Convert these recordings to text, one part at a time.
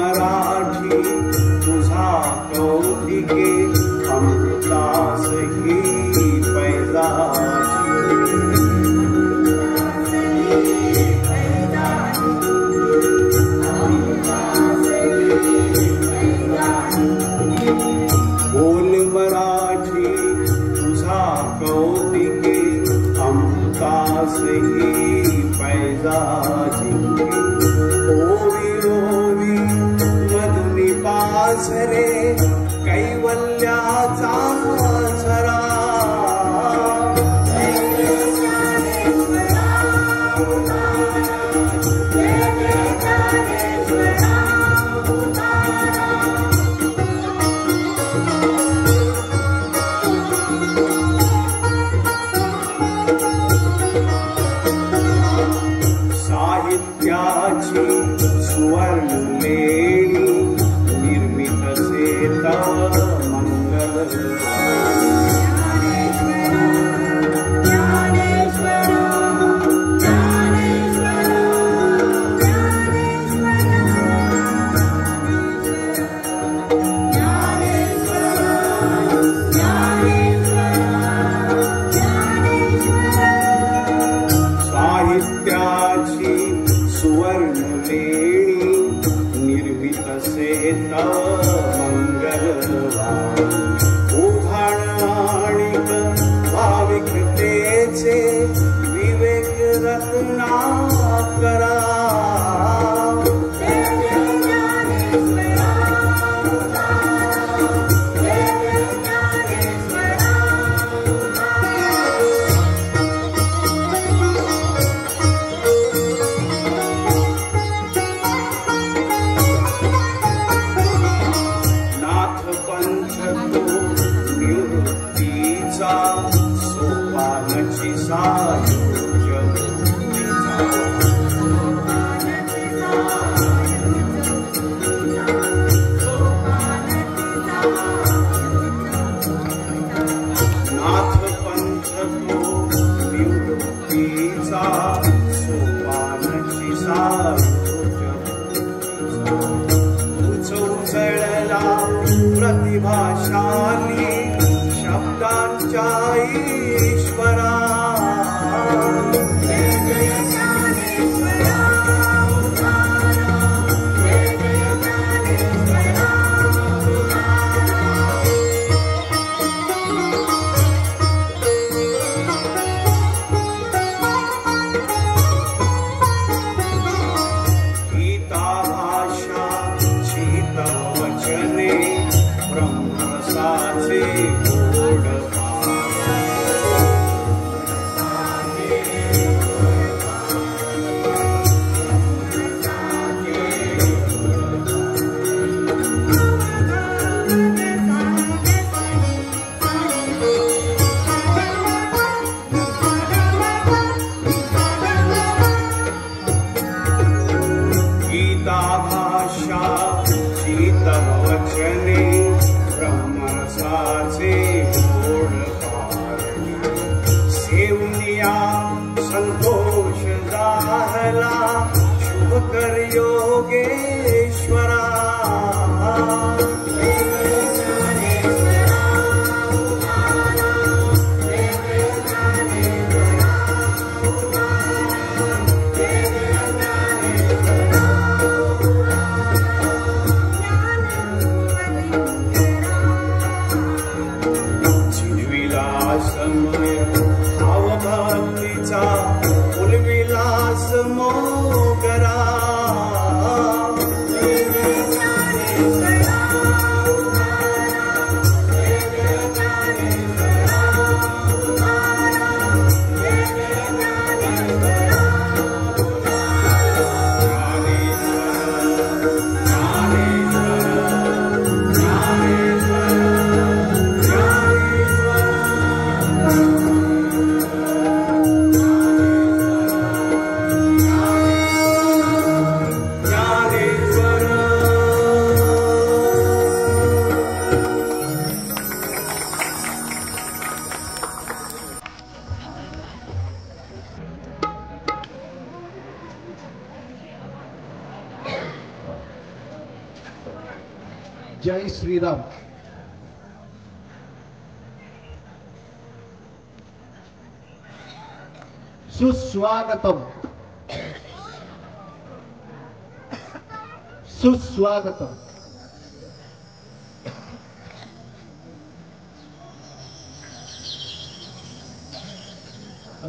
मराठी तुझा कौतिके अमृतास ही पैजाची बोल मराठी तुझा कौतिके अमृतास ही पैजाची ओवी ओवी मधुनी पाझरे कैवल्याचा झरा साहित्याची सुवर्णलेणी निर्मित सेता मंगल साहित्याची सुवर्णलेणी निर्मित सेता मंगलवा उधाण आणिक भाविकतेचे विवेक रत्नाकरा सोपानची नाथ पंथ तो निवृत्तीचा सोपानची उचलला प्रतिभाशाली शब्दांच्या ईश्वरा गीता भाषा शीत वचने ब्रह्मरसाचे गोड जय श्रीराम. सुस्वागतम सुस्वागतम.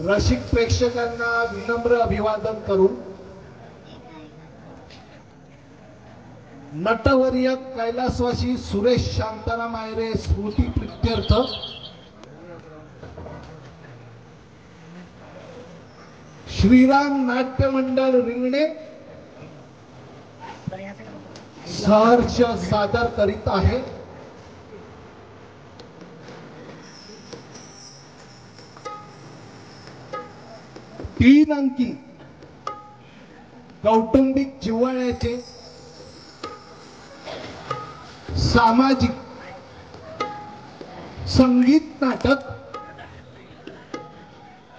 रसिक प्रेक्षकांना विनम्र अभिवादन करून नटवर्य कैलासवासी सुरेश शांताराम आयरे स्मृती प्रित्यर्थ श्रीराम नाट्य मंडळ रिंगणे सहर्ष सादर करीत आहे. तीन अंकी कौटुंबिक जिव्हाळ्याचे सामाजिक संगीत नाटक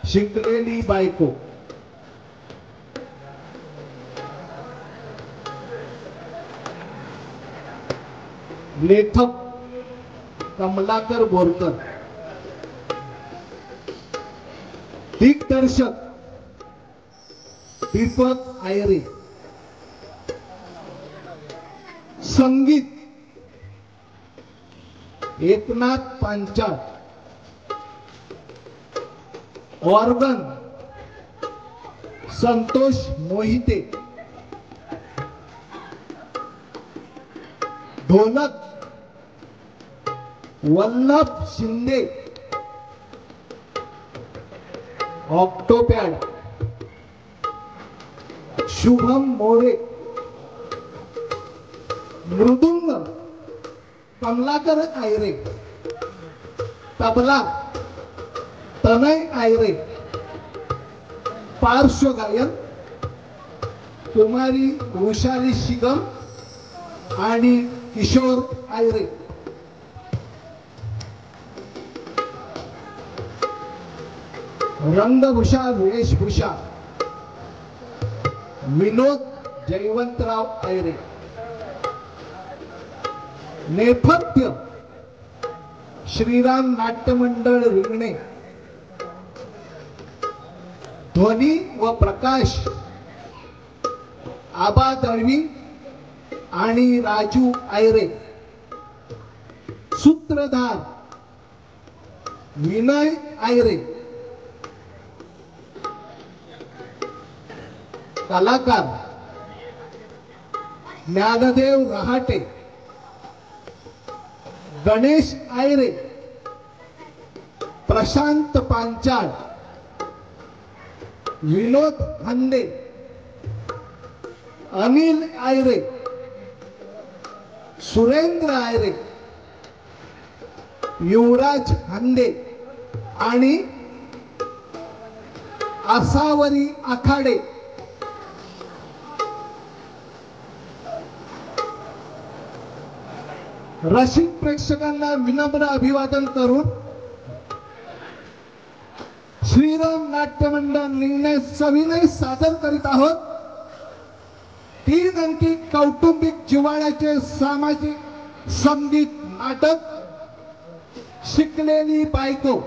शिकलेली बायको. लेखक कमलाकर बोरकर, दिग्दर्शक दीपक आयरे, संगीत एकनाथ पांचाळ, ऑर्गन संतोष मोहिते, ढोलक वल्लभ शिंदे, ऑक्टोपॅड शुभम मोरे, मृदुंग कमलाकर आयरे, तबला तनय आयरे, पार्श्वगायन कुमारी वृषाली शिगम आणि किशोर आयरे. रंगभूषा वेशभूषा विनोद जयवंतराव आयरे. नेपथ्य श्रीराम नाट्य मंडळ रिंगणे. ध्वनी व प्रकाश आबा दळवी आणि राजू आयरे. सूत्रधार विनय आयरे. कलाकार ज्ञानदेव रहाटे, गणेश आयरे, प्रशांत पांचाळ, विनोद हंदे, अनिल आयरे, सुरेंद्र आयरे, युवराज हंदे आणि आसावरी आखाडे. रसिक प्रेक्षकांना विनम्र अभिवादन करून श्रीराम नाट्य मंडळ रिंगणे सविनय सादर करीत आहोत. तीन अंकी कौटुंबिक जिव्हाळ्याचे सामाजिक संगीत नाटक शिकलेली बायको.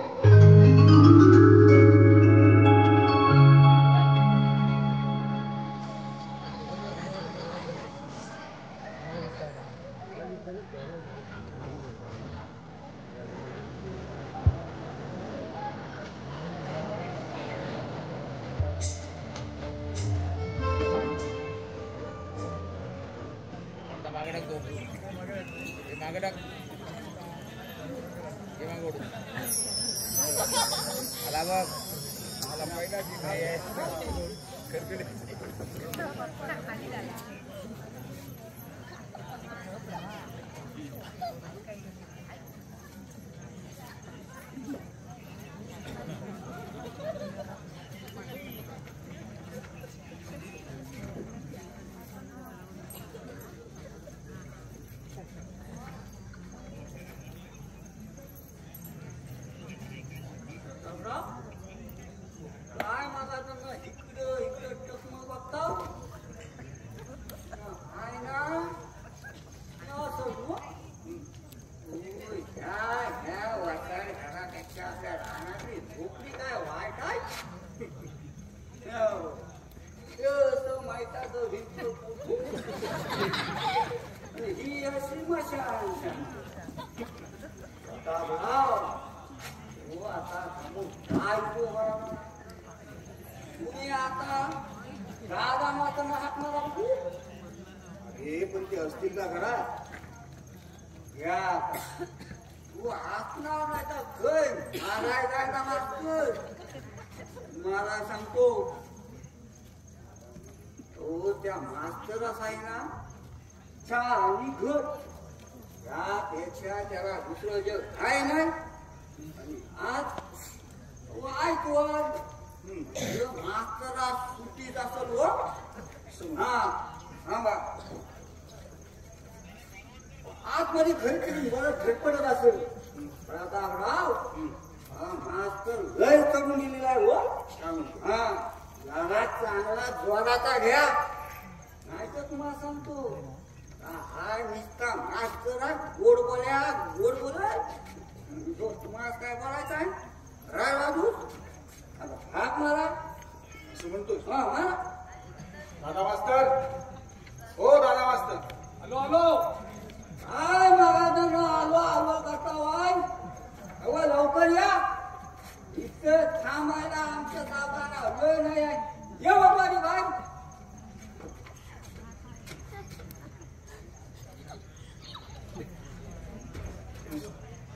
नसतील का घरात? या तू असणार नाही तर गय मारायचा मास्तर. मला सांगतो तो त्या मास्तर असाय ना चहा आणि घर यापेक्षा त्याला दुसरं जग काय नाही. आणि आज ऐकू मास्तरा सुट्टीत असेल हो. हा हा बा आतमध्ये घरी तरी बरं झटपटत असेल. प्रतापराव हा मास्तर लय करून दिलेला आहे हो. हा घरात चांगला जोराचा घ्या नाही तर तुम्हाला सांगतो हा निसका मास्तर गोड बोल्या गोड बोल. तुम्हाला काय बोलायचं आहे राय बाजू हाक मारा असं म्हणतोय. हा मारा. दादा मास्तर, हो दादा मास्तर. आलो आलो. काय महाराजांनो आलो आलो करता वाय. अहो लवकर या. इथं थांबायला आमच्या साहेबांना वेळ नाही आहे. ये बाबा रे बाय.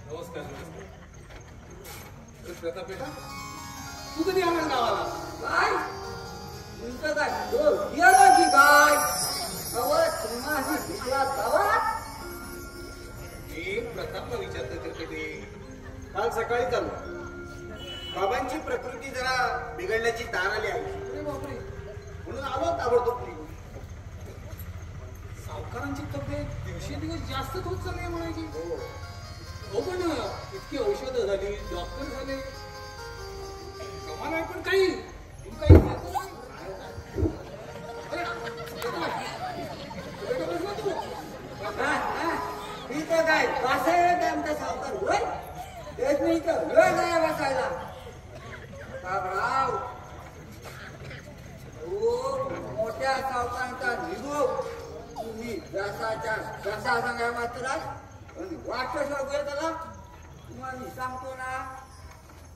नमस्कार. प्रताप बेटा तू कधी आला गावाला? काय तुमचं काय गेलं की काय? अहो तुम्हाला भिजला जावा. मी प्रतापला विचारतो क्रिकेटे. काल सकाळी चालू बाबांची प्रकृती जरा बिघडल्याची तार आली आहे अरे बापरे. म्हणून आलो ताबडतोब. सावकारांची तब्येत दिवसेंदिवस जास्तच होत चालली म्हणायची. हो पण इतकी औषधं झाली, डॉक्टर झाले, कमाल आहे. पण काही काही देतो नाही. अरे, बेटा बसला तू. इथं काय बसायला आमचा सावकार होय. तेच मी इथं वेळ नाही बसायला. बाबराव मोठ्या सावकारांचा निरोप तुम्ही जसाच्या जसा सांगा मात्र वाटच वगैरे त्याला तुम्हाला मी सांगतो ना.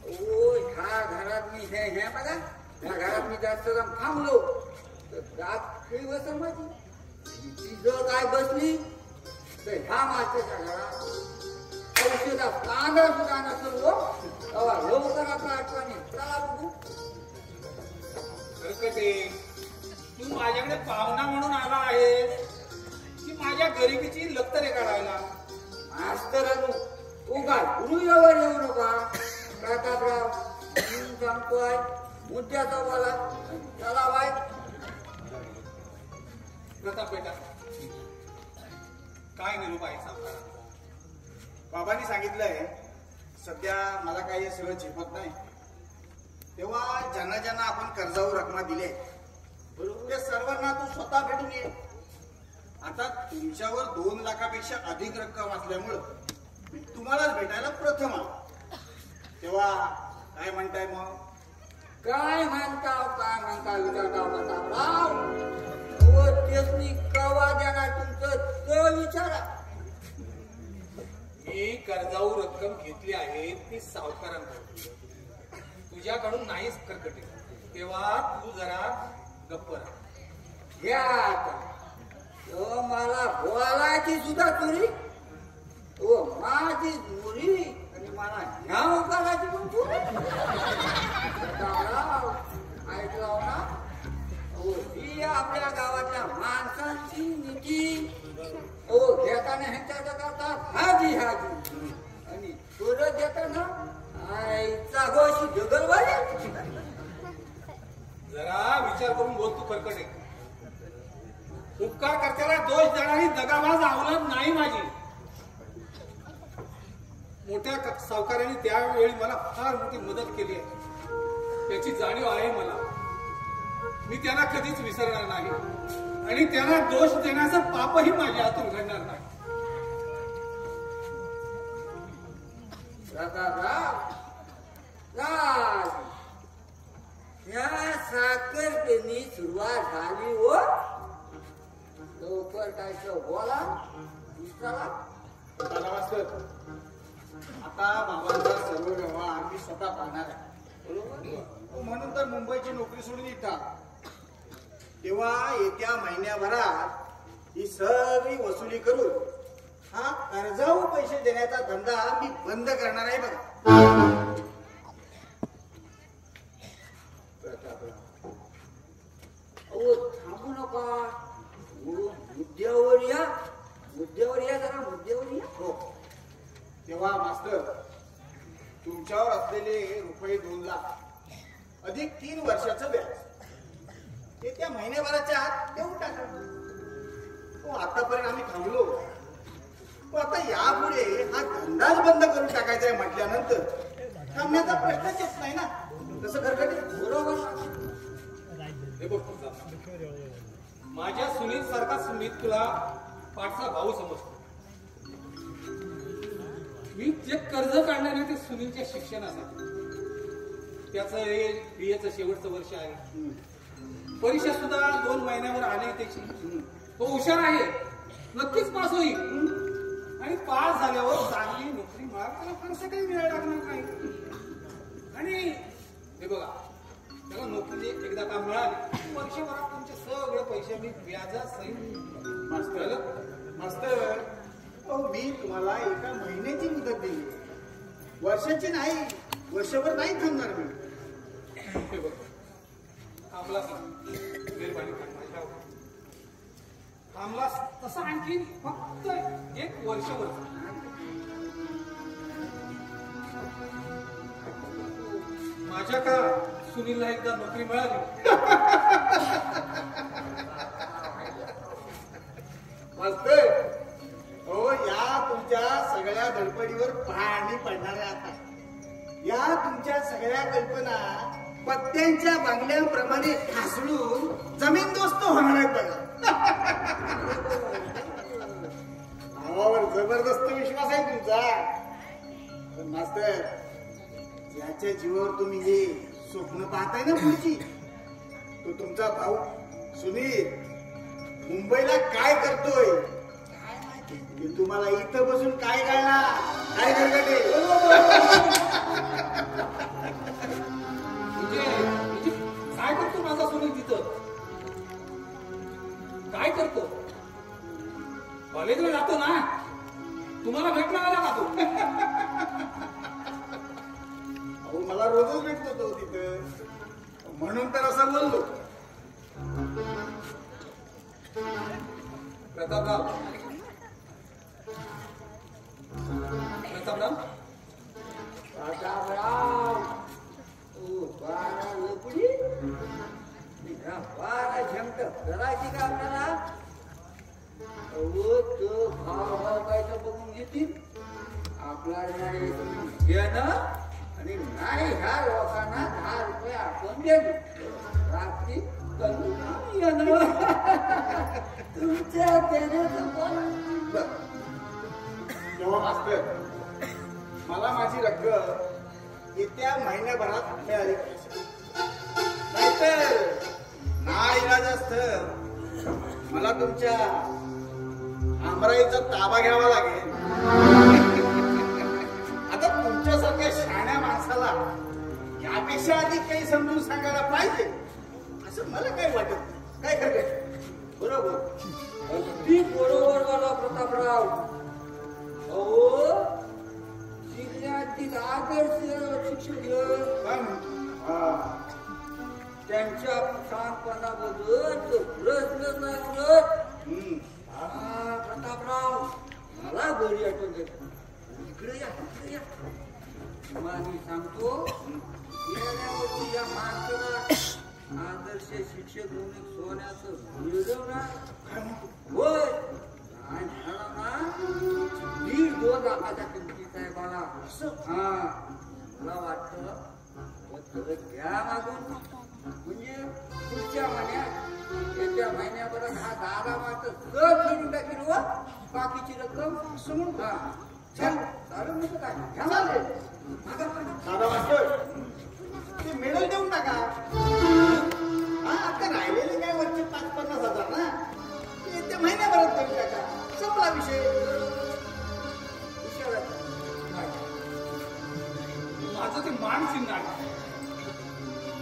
ओ ह्या घरात मी हे बघा ह्या घरात मी जास्त जण थांबलो तर दात काही बसल माझी. ती जर काय बसली तर ह्या माणसाच्या घरात औषधा कांदा सुद्धा नसेल हो. तेव्हा लवकर आपला आठवणी चला बघू. क्रिकेटे तू माझ्याकडे पाहुणा म्हणून आला आहे की माझ्या गरिबीची लक्तरे काढायला? मास्तरांनो तू काय गुरुयावर येऊ नका. प्रतापराव मी सांगतोय मुद्द्याचा बोला. चला बाय. प्रताप बेटा काय निरोप आहे सावकारांचा? बाबांनी सांगितलंय सध्या मला काही हे सगळं झेपत नाही. तेव्हा ज्यांना ज्यांना आपण कर्जावर रकमा दिले बरोबर त्या सर्वांना तू स्वतः भेटून ये. आता तुमच्यावर 2 लाखापेक्षा अधिक रक्कम असल्यामुळं मी तुम्हालाच भेटायला प्रथम आलो. तेव्हा काय म्हणताय मग? काय म्हणता विचारता प्रतापराव. तेच कवा देणार तुमचं ते विचारा. मी कर्जाऊ रक्कम घेतली आहे ती सावकारांकडून, तुझ्याकडून नाहीच कर्कटे. तेव्हा तू जरा गप्प राहा. घ्या आता. तो मला बोलायची सुद्धा चोरी. तो माझी चोरी आणि मला ह्याव करायची पण चोरी. ऐकलं ना. ही आपल्या गावातल्या माणसांची नीती. घेताना ह्यांच्या करतात हाजी हाजी आणि परत घेताना आईचा गोशी जगलवाडी. जरा विचार करून बोल तू कर्कटे. उपकार करत्याला दोष देणारी दगाबाज अवलाद नाही माझी. मोठ्या सावकारांनी त्यावेळी मला फार मोठी मदत केली आहे, त्याची जाणीव आहे मला. मी त्यांना कधीच विसरणार नाही आणि त्यांना दोष देण्याचं पापही माझ्या हातून घडणार नाही. या साखर पेनी सुरुवात झाली हो. लवकर काय बोला. दादा मास्तर आता बाबांचा सर्व व्यवहार मी स्वतः पाहणार आहे बरोबर. म्हणून तर मुंबईची नोकरी सोडून इथं. तेव्हा येत्या महिन्याभरात ही सगळी वसुली करून हा कर्जाऊ पैसे देण्याचा धंदा मी बंद करणार आहे बघा. अहो थांबू नका. मुद्द्यावर या, मुद्द्यावर या, जरा मुद्द्यावर या. हो. तेव्हा मास्तर तुमच्यावर असलेले रुपये 2 लाख अधिक 3 वर्षाचं व्याज ते त्या महिन्याभराच्या आत देऊन टाका. हो, आतापर्यंत आम्ही थांबलो. आता यापुढे हा धंदाच बंद करून टाकायचा आहे म्हटल्यानंतर थांबण्याचा प्रश्नच येत नाही ना. तसं खरकटे बरोबर. हे बघ तुझा माझ्या सुनील सारखा सुनील तुला पाठचा भाऊ समजतो. मी जे कर्ज काढणार आहे ते सुनीलच्या शिक्षणासाठी. त्याचं हे BA शेवटचं वर्ष आहे. परीक्षा सुद्धा 2 महिन्यावर आली त्याची. तो हुशार आहे, नक्कीच पास होईल. आणि पास झाल्यावर चांगली नोकरी मिळाल त्याला फारसं काही वेळ लागणार नाही. आणि हे बघा त्याला नोकरी एकदा काम मिळाली वर्षभरात तुमचे सगळे पैसे मी व्याजासहित. मास्तर अहो मी तुम्हाला एका महिन्याची मुदत दिली, वर्षाची नाही. वर्षभर नाही थांबणार मी. हे बघ थांबलास ना मेहरबानी कर माझ्यावर. थांबलास तसं आणखी फक्त 1 वर्षभर. माझ्या का सुनीलला एकदा नोकरी मिळाली. मास्तर हो या तुमच्या सगळ्या धडपडीवर पाणी पडणार आहे आता. या तुमच्या सगळ्या कल्पना पत्त्यांच्या बांगड्यांप्रमाणे ठासळून जमीनदोस्त होणार आहेत बघा. भावावर जबरदस्त विश्वास आहे तुमचा. पण मास्तर ज्याच्या जीवावर तुम्ही हे स्वप्न पाहताय ना पुढची, तो तुमचा भाऊ सुनील मुंबईला काय करतोय ते तुम्हाला इथं बसून काय कळणार. काय करते म्हणजे काय करतो माझा सुनील तिथं? काय करतो? कॉलेजला जातो ना. तुम्हाला भेटला आला का तो? अहो मला रोजच भेटतो तो तिथं, म्हणून तर असं बोललो. प्रतापराव बारा लोकडी बारा झमट करायची का आपल्याला? तो भाव काय तर बघून घेतील आपल्याला घेणं. आणि नाही ह्या लोकांना 10 रुपये आपण देणं. रात्री करून येणं. तुमच्या देण्याचं पण तेव्हा मास्तर मला माझी रक्कम येत्या महिन्याभरात मिळाली पाहिजे. नाहीतर नाईलाज असतं मला तुमच्या आमराईचा ताबा घ्यावा लागेल. आता तुमच्यासारख्या शाण्या माणसाला यापेक्षा अधिक काही समजून सांगायला पाहिजे असं मला काही वाटत नाही. काय खरं बरोबर? अगदी बरोबर मला प्रतापराव. अहो जिल्ह्यातील आदर्श शिक्षक काय म्हणतो? त्यांच्या शांतपणाबद्दल प्रश्नच नाही उरत. प्रतापराव मला बरी आठवण देत. इकडे या, इकडे या. तुम्हाला सांगतो गेल्यावर्षी या माणसाला आदर्श शिक्षक म्हणून सोन्याचं मिळवणार. होय आणि ना 1.5-2 लाखाच्या किमतीचा आहे बाळा. हा मला वाटतं घ्या मागून. म्हणजे पुढच्या महिन्यात येत्या महिन्याभरात हा दादा मात्र कर फिरून टाकेल व बाकीची रक्कम समोर. हा छान चालू नका काय घ्या चालेल. दादा मास्टर ते मेडल देऊन टाका. हा आता राहिलेले काय वरचे 5-50 हजार ना ते येत्या महिन्याभरात देऊन टाका. संपला विषय. माझं ते मान चिन्ह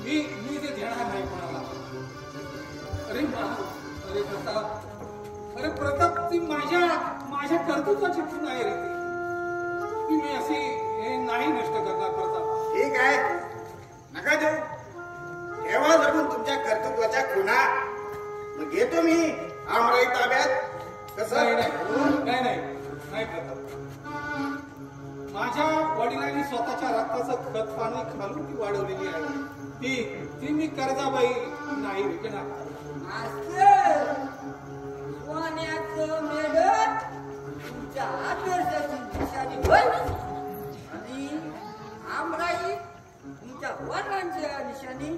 मी ते देणार नाही कोणाला. अरे प्रताप, अरे प्रताप ती माझ्या कर्तृत्वाची खूण आहे रे ती मी अशी हे नाही नष्ट करणार प्रताप. ठीक आहे, नका देऊ. ठेवा जपून तुमच्या कर्तृत्वाच्या खुणा. मग घेतो मी आमराई ताब्यात. कसं? नाही प्रताप. माझ्या वडिलांनी स्वतःच्या रक्ताचं खत पाणी घालून ती वाढवलेली आहे. ती मी कर्जाबाई नाही विकणार. मास्तर, सोन्याचं मेढं तुमच्या आदर्शाची निशाणी होय आणि आमराई तुमच्या वडिलांची निशाणी.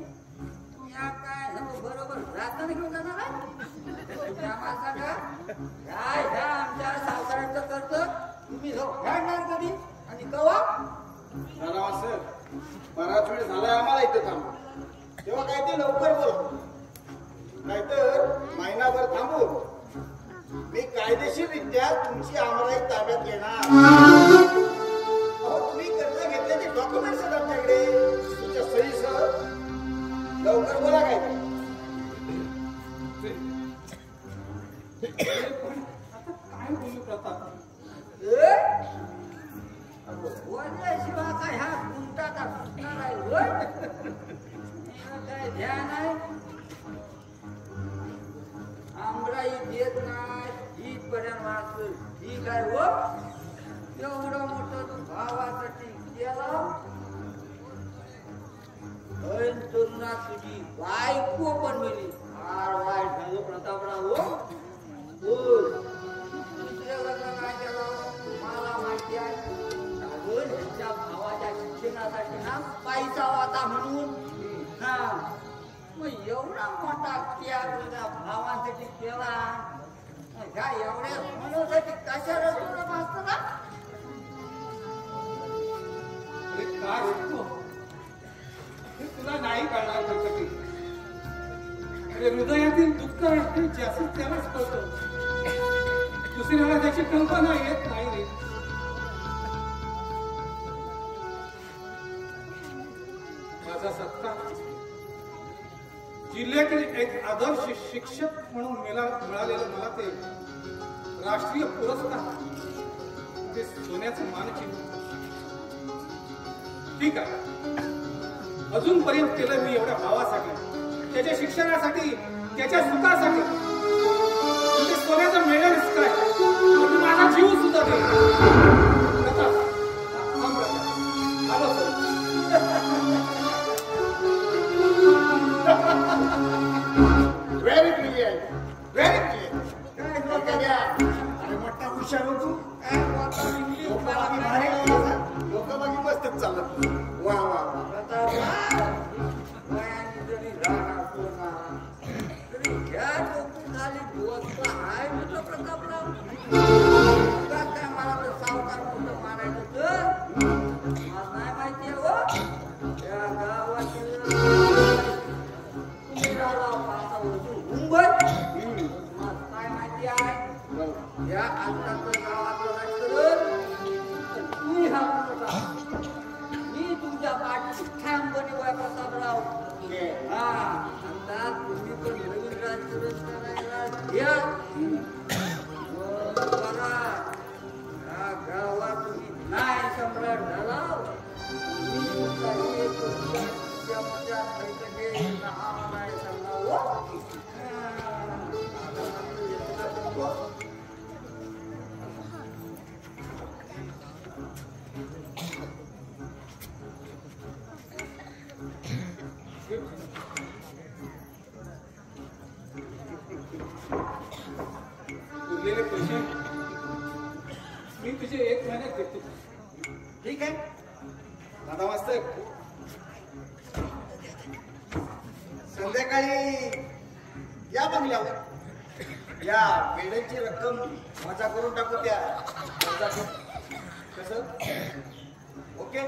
या काय बरोबर राखण घेऊन जाणार आहे? तुम्ही आम्हाला सांगा, काय ह्या आमच्या सावकारांचं कर्ज तुम्ही फेडणार कधी आणि कवा? झाला सर, बराच वेळ झालाय आम्हाला इथं थांबू. तेव्हा काय ते लवकर बोल, नाहीतर महिनाभर थांबू. मी कायदेशीररित्या तुमची आमराई ताब्यात घेणार. अहो, तुम्ही कर्ज घेतल्याचे डॉक्युमेंट्स आहेत आमच्याकडे तुमच्या सहीसह. लवकर बोला काय ते. आता काय बोलू प्रताप? बोलल्याशिवाय काय ह्या गुंटाचा सुटणार आहे होय? काय ध्यान आहे? आमराई देत नाही ही पर्यंत वाचलं ठीक आहे हो. एवढं मोठं तू भावासाठी केला. तरुणा तुझी बायको पण मिळली. फार वाईट झालं प्रतापराव हो. दुसऱ्या लग्न काय केलं मला माहिती आहे. त्यांच्या भावाच्या शिक्षणासाठी ना पैसा होता म्हणून. हा, मग एवढा मोठा त्याग तुझ्या भावासाठी केला. ह्या एवढ्या म्हणूसाठी कशाला तुला मास्तर? काय होतो हे तुला नाही कळणार कधी. अरे हृदयातील दुःख आहे जास्त त्यालाच कळतं. दुसऱ्याला त्याची कल्पना येत नाही रे. माझा सत्ता जिल्ह्यातील एक आदर्श शिक्षक म्हणून मिळालेलं मला ते राष्ट्रीय पुरस्कार, ते सोन्याचं मानचिन्ह. ठीक आहे, अजूनपर्यंत केलं मी एवढ्या भावासाठी, त्याच्या शिक्षणासाठी, त्याच्या सुखासाठी. ते सोन्याचं मेडल्स काय, माझा जीव सुद्धा दे. आलो sir. Very brilliant, very brilliant. अरे मोठा हुशार हो तू. लोक बाकी मस्तच चालत. वा वा वा. वयाने जरी राहणार कोणा तरी ह्या झाली दिवस आहे म्हटलं प्रतापराव. काय मला तर सावकार कुठं मारायचं तर मला नाही माहिती आहे हो. त्या गावातील मुंबई मला काय माहिती आहे. या आजकालचं गावातलं राजकारण तुम्ही हा मी तुमच्या पाठी ठामपणे वय प्रतापराव. हा, आता तुम्ही पण नवीन राजकारण करायला या. बघा, या गावात तुम्ही नाही सम्राट झाला. उरलेले पैसे मी तुझे 1 महिन्यात देतो. ठीक आहे दादा मास्तर. संध्याकाळी या बंगल्यावर. या पेढ्यांची रक्कम मजा करून टाकू त्या कर्जातून. कसं? ओके,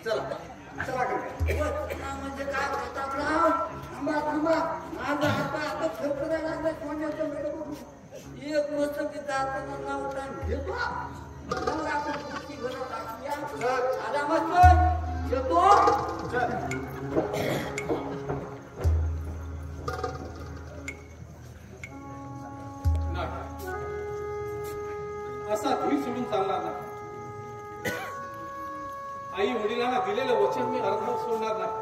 चला चला म्हणजे काय प्रतापराव? थांबा थांबा, माझा हात आता थरथरायला लागला. कोणाचं मेढं बघू. एक मस्त की जाताना नाव टाइम घेतो. मग आपण पुढची घरं टाकूया. आला मास्तर येतो. नाही असा धीर सोडून चालणार नाही. आई वडिलांना दिलेलं वचन मी अर्धवट सोडणार नाही.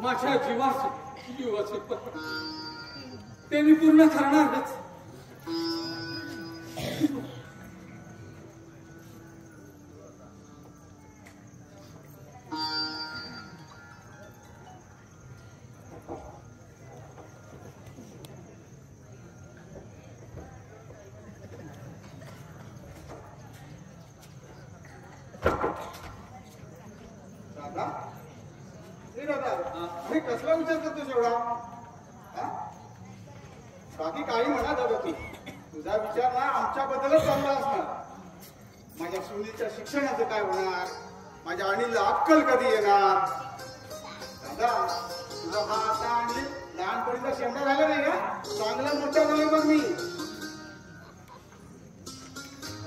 माझ्या जीवाचे ते मी पूर्ण करणारच. दादा कसला विचार करतोस एवढा? बाकी काही म्हणा दादा तू, तुझा विचार ना आमच्याबद्दलच चांगला असणार. माझ्या सुनीलच्या शिक्षणाचं काय होणार, माझ्या अनिलला अक्कल कधी येणार. दादा तुझा हा आता आणि लहानपणीचा शेंडा झाला नाही का, चांगला मोठा झाला मग मी.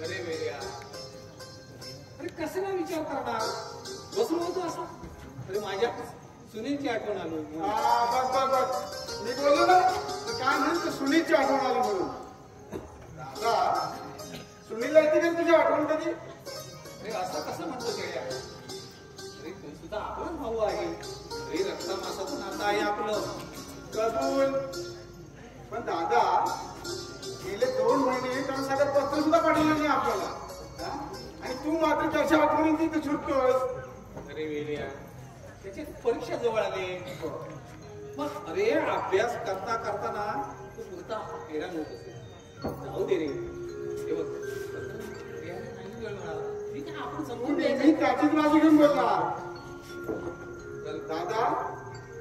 अरे वेड्या, अरे कसला विचार करणार, बसलो होतो असा. अरे माझ्या सुनीलची आठवण आली. बघ मी बोललो ना काय म्हणून सुनीलची आठवण आली म्हणून. दादा सुनीलला येते का तुझी आठवण कधी? अरे असं कसं म्हणतो खेड्या, अरे तू सुद्धा आपलाच भाऊ आहे. अरे रक्ता मासाचं नातं आहे आपलं. कबूल, पण दादा गेले 2 महिने कारण साधं पत्र सुद्धा पाठवलं नाही आपल्याला, आणि तू मात्र त्याच्या आठवणीत तिथे छुटतोस. अरे वेड्या, त्याची परीक्षा जवळ आले मग. अरे अभ्यास करता करताना तू पुरता हैराण होत असेल. जाऊ दे रे, हे बघ नाही वेळ मिळाला ठीक आहे, आपण समजून मी त्याचीच बाजू घेऊन बोलणार. दादा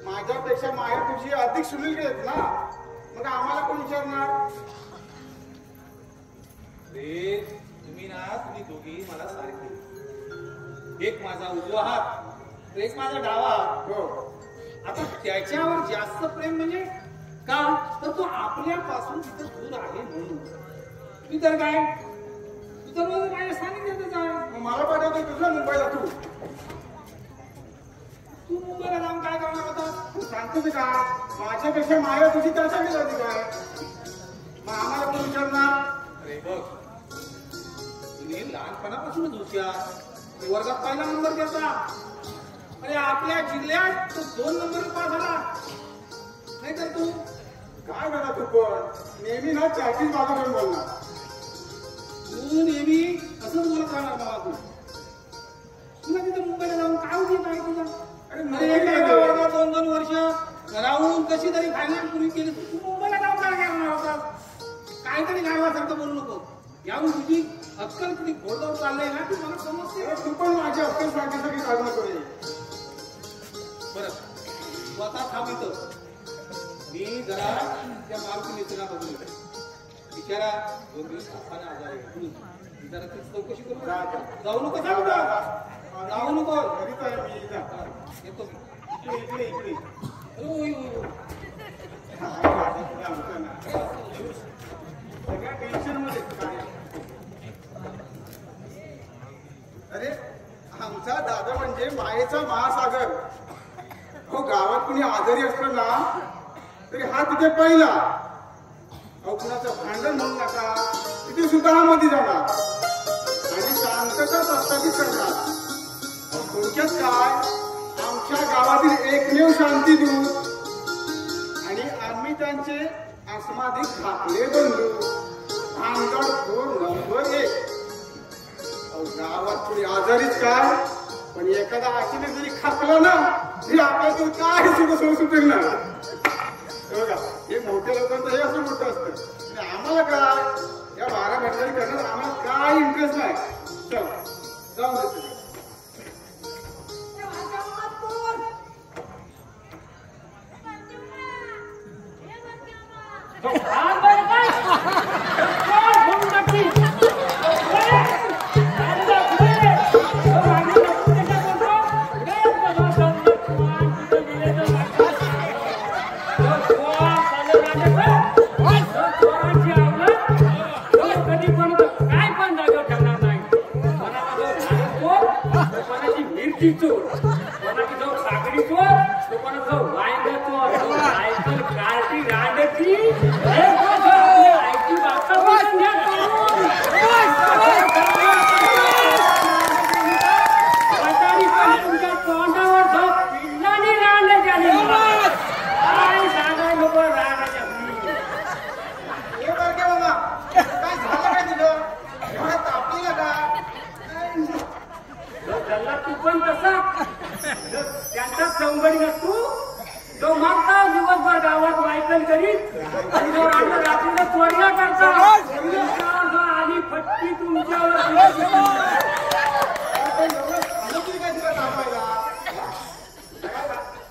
माझ्यापेक्षा माया तुझी अधिक सुनील घेत ना, मग आम्हाला कोण विचारणार? रे तुम्ही दोघी मला सारखे, एक माझा उजवा हात, एक माझा डावा हात. हो. आता त्याच्यावर जास्त प्रेम म्हणजे का, तर तो आपल्यापासून तिथं दूर आहे म्हणून. तू तर काय, तू तर माझ्या सांगितलं आहे. मला पाठवतो तुझ्या मुंबईला. तू मुंबईला जाऊन काय करणार होता? तू सांगतोस का माझ्यापेक्षा माया तुझी त्याच्याकडे जाते काय, मग आम्हाला कोण विचारणार? अरे बघ तुम्ही लहानपणापासूनच हुशार, वर्गात पहिला नंबर घेता. अरे आपल्या जिल्ह्यात तो 2 नंबर पास झाला, नाही तर तू काय दादा तू पण नेहमी ना त्याचीच बाजू घेऊन बोलणार. तू नेहमी असंच बोलत राहणार मला. तुला तिथे मुंबईला जाऊन काय होती काय तुझा? अरे 2 वर्ष राहून कशी तरी फायनल पूर्ण केली, तू मुंबईला जाऊन काय करणार होता? काहीतरी गावासारखं बोलू नको. यावरून तुझी अक्कल किती घोडदौड चाललंय ना, ती मला समजते. तू पण माझी अक्कल सांगण्यासाठी साधना करेल. बरं तू आता थांबित, मी जरा त्या मालकी मित्रांना बघून बिचारा 2 दिवस तापाने आजार आहे, जरा त्याची चौकशी करू. जाऊ नको, जाऊ नको. घरीच आहे मी. येतो इकडे इकडे इकडे. सगळ्या टेन्शन मध्ये काय. अरे आमचा दादा म्हणजे मायेचा महासागर. हो गावात कुणी आजारी असलं ना तरी हा तिथे पहिला. अहो कुणाचं भांडण म्हणू नका, तिथे सुद्धा हा मध्ये जाणार आणि शांतता प्रस्थापित करणार. थोडक्यात काय, आमच्या गावातील एकमेव शांतीदूत आणि आम्ही त्यांचे अस्मादिक धाकले बंधू, भानगडखोर नंबर 1. गावात थोडी आजारीच काय, पण एखादा आखीने जरी खापला ना तरी आपल्याला काय सुद्धा सोडू सुटेल ना. बघा हे मोठ्या लोकांचं हे असं मोठं असतं, आणि आम्हाला काय या 12 भंडारी करण्यात आम्हाला काय इंटरेस्ट नाही. चल जाऊन देतो. चोर कोणाची जाऊ सागडी चोर, तो कोणाचा जाऊ वायदा चोर, सायकल कारची रांडची आयची बाता कोंबडी नसतो तो मागता दिवसभर गावात वायकल करीत आणि जो रात्रीला चोऱ्या करता आली फटकी तुमच्यावर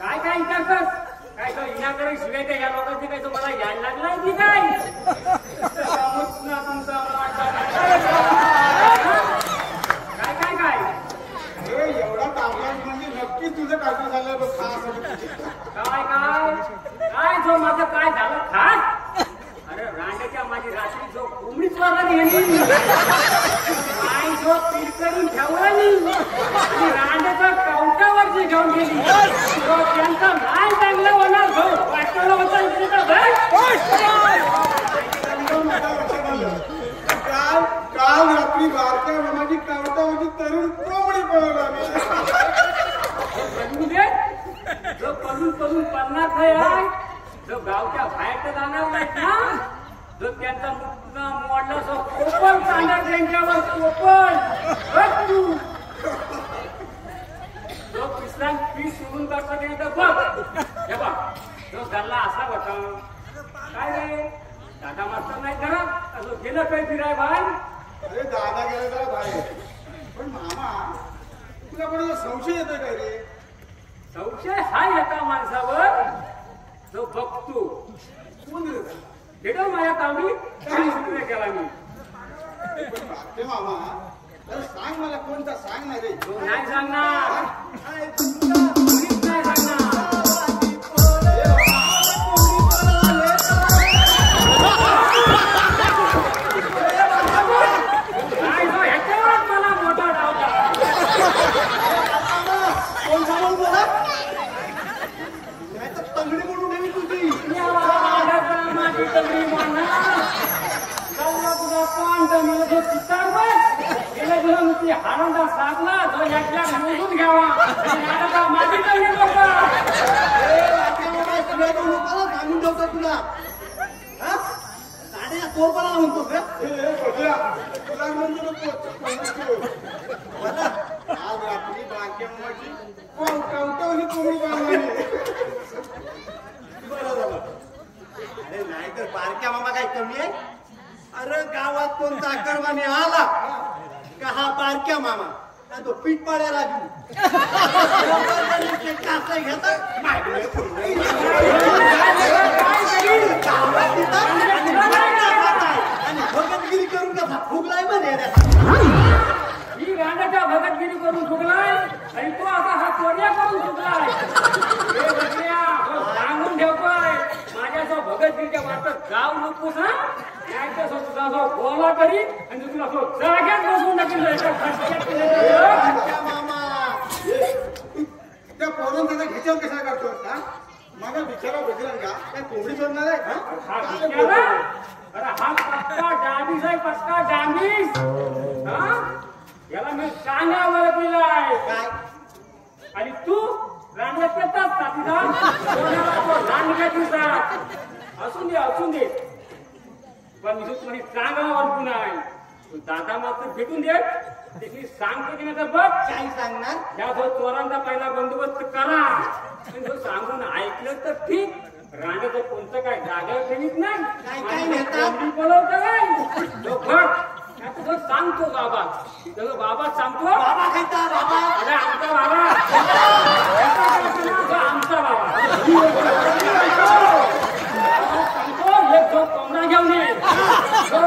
काय काय विचारतस काय तो इनाकडे शिवाय काय या लोकांची काय तो मला यायला लागलाय की काय तुमचा काय काय काय एवढा तापला म्हणजे नक्कीच तुझं काय झालं बघ काय काय काय जो माझं काय झालं खास अरे रांड्याच्या माझी रात्री जो कोंबडीच वाला गेली माई जो पीठ करून ठेवला आणि रांड्याच्या कवटावरची घेऊन गेली तो त्यांचा नाही चांगलं होणार भाऊ वाटलं होतं इकडे काल रात्री बारक्या मामाची कावटावरची तरुण कोंबडी पळवली जो पळून पळून पडणार आहे जो गावच्या बाहेर तर जाणार नाहीत ना जो त्यांचा मुद्दा मोडला जो कोपल चांदा त्यांच्यावर कोपल तू जो पिसलान पीस सोडून करता नाही तर बघ हे बघ जो गल्ला असा होता काय रे दादा मास्तर नाही करा असं गेलं काही फिराय बाय अरे दादा गेला जरा बाहेर पण मामा तुला कोणाचा संशय येतोय काय रे संशय हा एका माणसावर जो बघतो कोण रे भेटव माझ्या तांबडी काय सुरू केला मी पण बारके मामा अरे सांग मला कोणता सांग ना रे तो नाही सांगणार कोणीच नाही सांगणार काय जो ह्याच्यावरच मला मोठा डावता कोण सांगून बोला नाही तर तंगडी म्हणून नेहमी तुझी माझी तगडी म्हणणार तुझा पांढ मला जो चित्तार बस गेल्या दिवस नुसती आनंदा साधला जो याच्या मोजून घ्यावा माझी तगडी बघा सांगून ठेवतो तुला साड्या तोरपणा म्हणतोस तुला म्हणतो आज रात्री बारक्या मामाची कवटावली कोंबडी बांधली बरं झालं अरे नाही तर बारक्या मामा काय कमी आहे अरे गावात कोणता आकारमाने आला का हा बारक्या मामा का तो पीठ पाड्याला आणि भगतगिरी करून कसा फुगलाय म्हणे ही गाण्याच्या भगतगिरी करून फुगलाय आणि तो आता हा चोऱ्या करून फुगलाय सांगून ठेवतोय माझ्या जो भगतगिरीच्या वाटत गाव नकोस हा त्याच्या तुझा जो बोला करी आणि तुला तो जाग्यात बसून टाकेल मामा त्या पोरांचा घेच्यावर कशा करतोस का माझा बिचारा बजरंग का काय कोंबडी सोडणार आहे अरे हा पक्का डांबीस आहे पक्का डांबीस हा याला मी सांगावं केलाय काय आणि तू रांगेत येतात साथीदार रांगेत दिसतात असून दे पण मी तुम्हाला सांगावं नाही तू दादा मात्र भेटून दे त्याची सांगतो की नाही तर बघ काय सांगणार या जो चोरांचा पहिला बंदोबस्त करा आणि जो सांगून ऐकलं तर ठीक रांगेचं कोणतं काय जागा ठेवीत नाही काय नेता बोलवतं काय जो घट तुझं सांगतो बाबा तुझं बाबा सांगतो बाबा खायचा बाबा अरे आमचा बाबा आमचा बाबा सांगतो एक जो कोंबडा घेऊन ये जो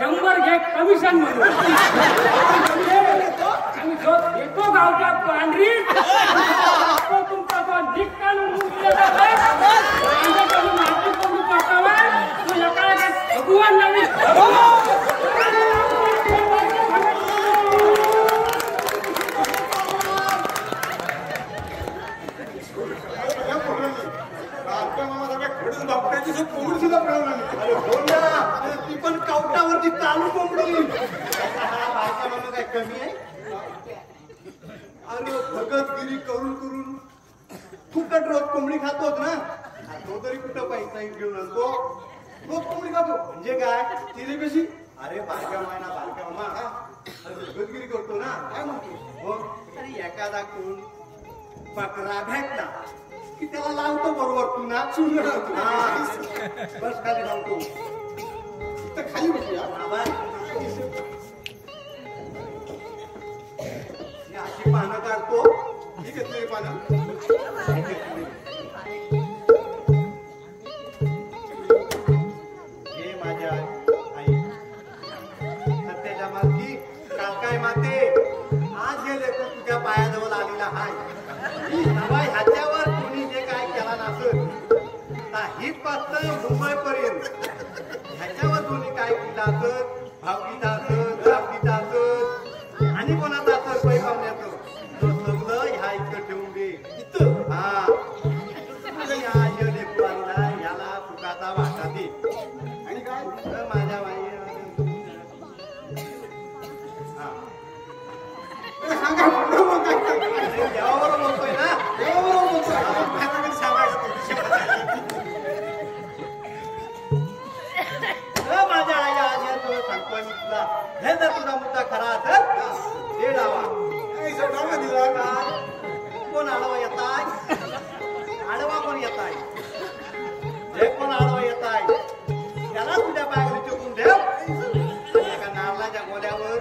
50 घे कमिशन म्हणून आणि जो येतो गावच्या पांढरीत तुमचा तो निकाल माती करून टाकावा तो एका भगवान नाही कोंबडी सुद्धा पळवला ती पण कवटावरती चालू कोंबडी बारक्या मामा काय कमी आहे अरे भगतगिरी करून करून फुकट रोज कोंबडी खातोच ना तो तरी कुठं पैसा घेऊन असतो रोज कोंबडी खातो म्हणजे काय तिने कशी अरे बारक्या मामा अरे भगतगिरी करतो ना काय म्हणतो हो अरे एखादा कोण बकरा भेटला की त्याला लावतो बरोबर पुन्हा बस खाली लावतो तर खाली बसूया. बाबा मी अशी पानं काढतो ही घेतलेली पानं. हे माझ्या आई सत्याच्या मालकी काकाय माते आज हे लेकरं तुझ्या पायाजवळ आलेला हाय बाबा ह्याच्यावर कोणी जे काय केला नसत हीच पासून मुंबई पर्यंत ह्याच्यावर कोणी काय केलं असत भावगीत असत जापगीत असत आणि कोणाचा असत पैकावण्याचं तो सगळं ह्या इतकं ठेवून दे इथं हा या लेकरू आणला ह्याला सुखाचा वाटा दे आणि काय माझ्या बाई सांगा पुढं मग काय देवाबरोबर बोलतोय ना देवाबरोबर बोलतोय. माझ्या आई आज या तुला सांगतोय मी तुला हे जर तुझा मुद्दा खरा असेल हे डावा ऐसा डावा दिला का? कोण आडवा येताय आडवा कोण येताय जे कोण आडवा येताय त्याला तुझ्या पायावर चुकून ठेव आणि एका नारळाच्या गोल्यावर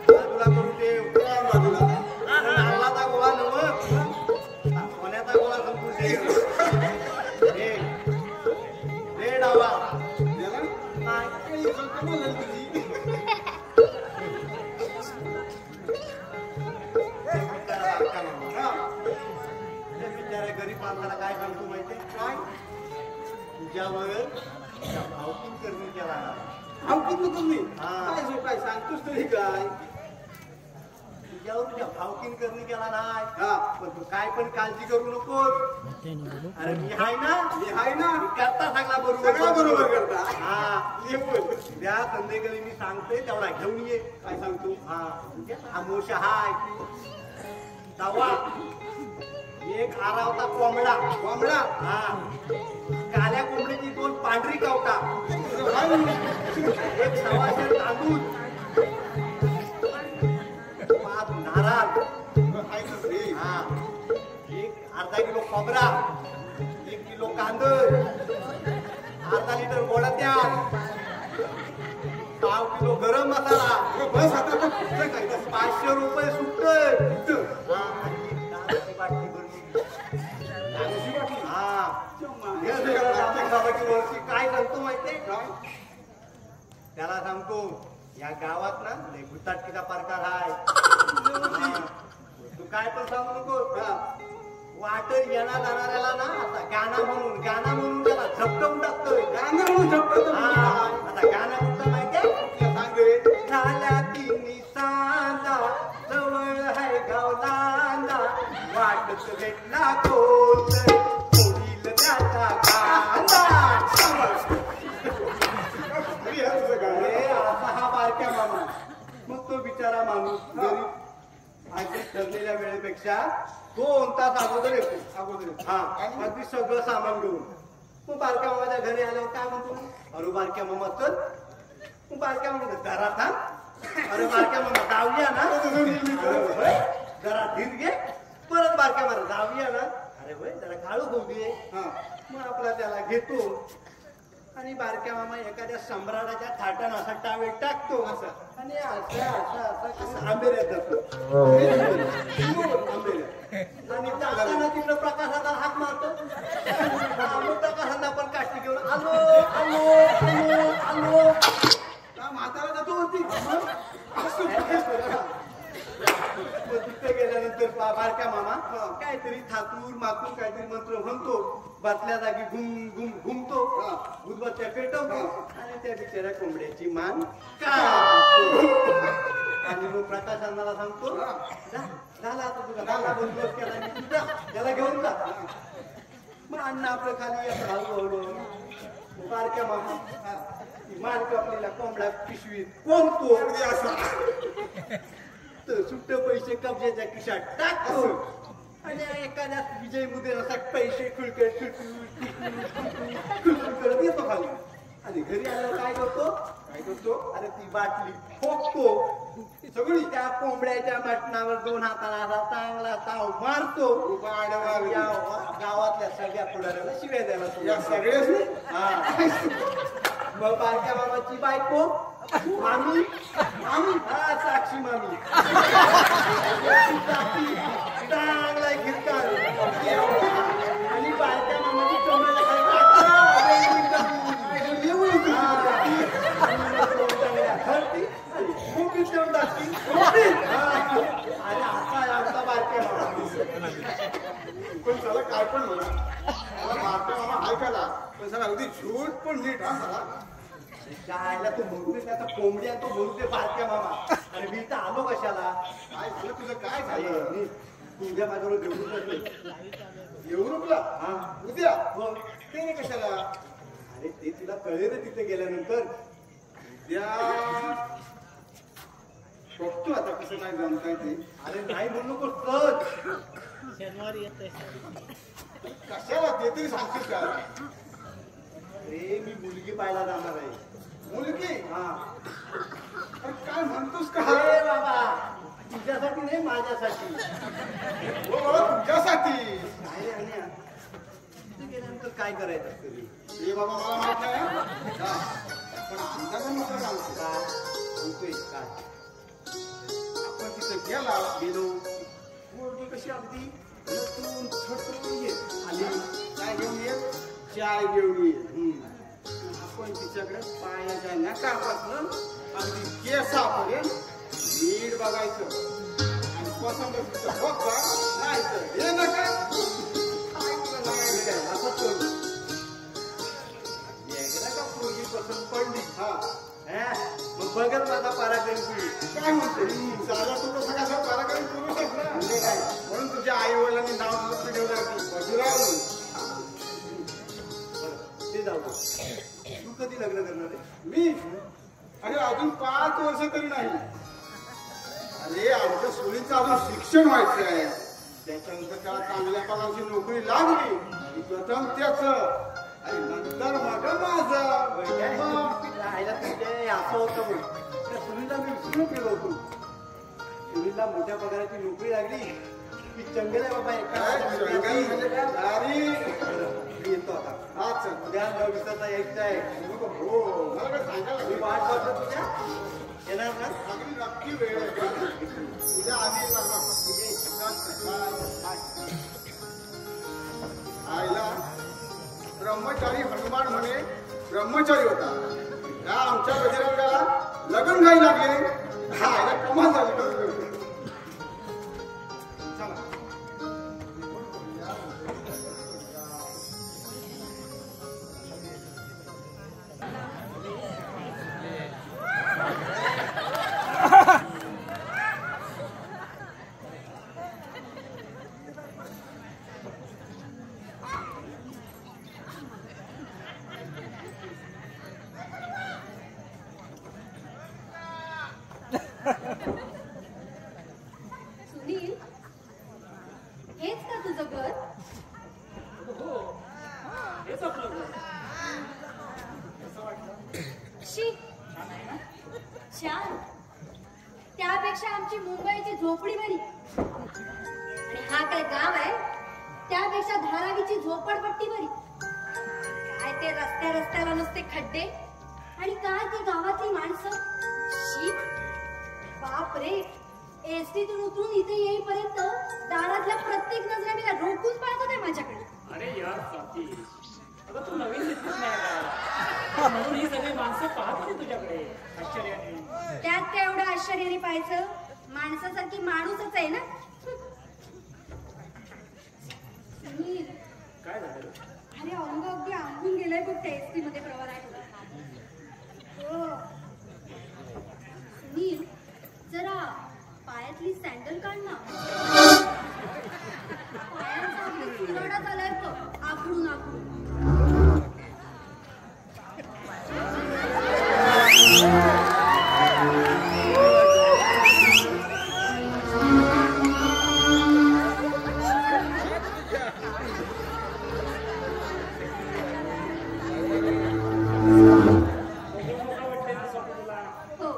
बाजूला करून ठेव बाजूला. नारळाचा गोळा नव सोन्याचा गोळा संपून ठेव हे डावा दिला? काही कल्पना नाही तुझी. बिचाऱ्या गरीब माणसाला काय सांगतो माहितीये काय तुझ्यावर भावकीन करणे केला भावकीत नको मी. हा. काय जो काय सांगतोस तरी काय. तुझ्यावर तुझ्या भावकीन करणे केला नाही हा. पण तू काय पण काळजी करू नकोस अरे मी हाय ना मी हाय ना. मी करता सगळा बरोबर सगळं बरोबर करता. हा ये बोल. त्या संध्याकाळी मी सांगतोय तेवढा घेऊन ये काय सांगतो. हा आमोशा हाय तवा एक आरावता कोंबडा कोंबडा. हा काल्या कोंबडीची 2 पांढरी कावटा एक सवाशे तांदूळ 5 नारळ हाय तर रे. हा एक अर्धा किलो खोबरा 1 किलो कांदर अर्धा लिटर गोडा तेल 5 किलो गरम मसाला बस आता तर पुढचं काय तर. 500 रुपये सुट्ट बाटली भरून दारूची बाटली. हा चम्मा. हे सगळं आपण गावाची वरची काय सांगतो माहितीये काय? त्याला सांगतो या गावात ना लय गुताटकीचा प्रकार आहे तू काय पण सांगू नको वाट येणार जाणाऱ्याला ना आता गाणं म्हणून त्याला झपटवून टाकतोय गाणं म्हणून झपटवतो. आता गाणं कुठलं माहितीये सांग रे. झाल्या तिन्ही सांदा जवळ आहे गावलांदा वाटत भेटला कोत होईल त्याचा कांदा हे तुझं गाणं. अरे असा हा बारक्या मामा मग तो बिचारा माणूस गरीब आधी ठरलेल्या वेळेपेक्षा 2 तास अगोदर येतो हा अगदी सगळं सामान घेऊन मग बारक्या मामाच्या घरी आल्यावर काय म्हणतो अरे बारक्या मामा चल मग बारक्या मामा जरा थांब अरे बारक्या मामा जाऊया ना अरे होय, जरा धीर घे परत बारक्या मामा जाऊया ना अरे होय जरा काळू होऊ दे हा. मग आपला त्याला घेतो आणि बारक्या मामा एखाद्या सम्राटाच्या थाटानं असा टावेल टाकतो असं आणि असं आंबेऱ्यात जातो आंबेऱ्यात आणि जाताना तिकडं प्रकाशाचा हात मारतो आलो प्रकाशांना पण काठी घेऊन आलो आलो आलो आलो का म्हातारा जातो वरती. तिथे गेल्यानंतर बारक्या मामा काहीतरी ठाकूर माकूर काहीतरी मंत्र म्हणतो बसल्या जागी घुमतो उदबत्त्या पेटवतो आणि त्या बिचाऱ्या कोंबड्याची मान काढतो आणि मग प्रकाशांना सांगतो झाला आता तुझा झाला बंदोबस्त केला मी तुझा त्याला घेऊन जा मग अन्न आपलं खाली येतं हळूहळू बारक्या मामा मान कापलेला कोंबडा पिशवीत कोंबतो अगदी असं. तर सुट्ट पैसे कब्जाच्या खिशात टाकतो आणि एखाद्या विजय मध्ये असा पैसे खुळकट करत येतो खाली आणि घरी आल्यावर काय करतो अरे ती बाटली ठोकतो सगळी त्या कोंबड्याच्या मटणावर 2 हाताला असा चांगला ताव मारतो आडवा या गावातल्या सगळ्या पुढाऱ्याला शिव्या द्यायला या सुरुवात सगळेच हा. मग बारक्या बाबाची बायको मामी मामी हा साक्षी मामी चांगला घिरका आणि बारक्या मामाची कमरेला खाली अरे आता आमचा बारक्या मामा पण त्याला काय पण म्हणा मला बारका मामा ऐकायला पण सगळं अगदी झूट पण नीट हा मला जायला तू म्हणतोय आता कोंबड्या तो म्हणतोय बारक्या मामा आणि मी तर आलो कशाला काय झालं तुझं काय अरे, झालं मी तुझ्या माझ्यावर देऊ युरोपला हा उद्या हो ते नाही कशाला अरे ते तुला कळेल तिथे गेल्यानंतर उद्या बघतो आता कसं काय जमताय ते अरे नाही म्हणू नको सच कशाला ते तरी सांगशील का अरे मी मुलगी पाहायला जाणार आहे मुलगी हा अरे काय म्हणतोस का अरे बाबा तुझ्यासाठी नाही माझ्यासाठी हो बाबा तुझ्यासाठी नाही रे अन्या. तिथे गेल्यानंतर काय करायचं असतं रे? हे बाबा मला माहित नाही हा. पण अंदाजा नको सांगतो काय सांगतोय काय आपण तिथे गेलो मुलगी कशी अगदी लटून छटून येत आली काय घेऊन येत चाय घेऊन येत आपण तिच्याकडे पायाच्या नकापासून अगदी केसापर्यंत नीट बघायचं आणि पसंत तिचं बघ का नाही तर हे नका काय तुला नाही काय असंच करू एकदा का पोरगी पसंत पडली हा हा? मग बघत माझा पराक्रम तू काय म्हणते साधा तू कसं कसं पराक्रम करू शकला म्हणजे काय म्हणून तुझ्या आई वडिलांनी नाव लक्ष ठेवलं की बाजूराव ते जाऊ दे. तू कधी लग्न करणार आहे मी अरे अजून 5 वर्ष तरी नाही अरे आमच्या सोयीचं अजून शिक्षण व्हायचं आहे त्याच्यानंतर त्याला चांगल्या पगारची नोकरी लागली की प्रथम त्याच आणि नंतर मग माझं राहायला तुझे असं होतं बघ त्या सुनीला मी विसरून गेलो होतो सुनीला मोठ्या पगाराची नोकरी लागली की चंगल आहे बाबा काय जंगल म्हणजे काय दारी मी येतो आता हा चल उद्या 9 दिवसाचा यायचं आहे हो मला काय सांगायला मी लागली? वाट बघतो तुझ्या येणार ना अगदी नक्की वेळ आहे का? उद्या आधी येतात बघ. आईला ब्रह्मचारी हनुमान म्हणे ब्रह्मचारी होता त्या आमच्या बजरंगाला लगन घाई लागले हा आईला कमाल झाली चला सुनील हेच का तुझं घर हो हेच आपलं घर. शी छान त्यापेक्षा आमची मुंबईची झोपडी बरी आणि हा काय गाव आहे त्यापेक्षा धारावीची झोपडपट्टी बरी काय ते रस्त्याला नुसते खड्डे आणि काय ती गावातली माणसं शी बाप रे एसटीतून उतरून इथे येईपर्यंत दारातल्या प्रत्येक नजरा मला रोखून पाहत होत्या माझ्याकडे अरे यार स्वाती अगं तू नवीन दिसलीस नाही का? म्हणून ही सगळी माणसं पाहत होती तुझ्याकडे आश्चर्याने. त्यात काय एवढं आश्चर्याने पाहायचं माणसासारखी माणूसच आहे ना सुनील, काय झालं अरे अंग अगदी आंबून गेलंय बघ त्या एसटी मध्ये प्रवासात हो. सुनील जरा पायातली सॅन्डल काढ ना पायांचा अगदी चुराडा झालाय बघ आखडून आखडून हो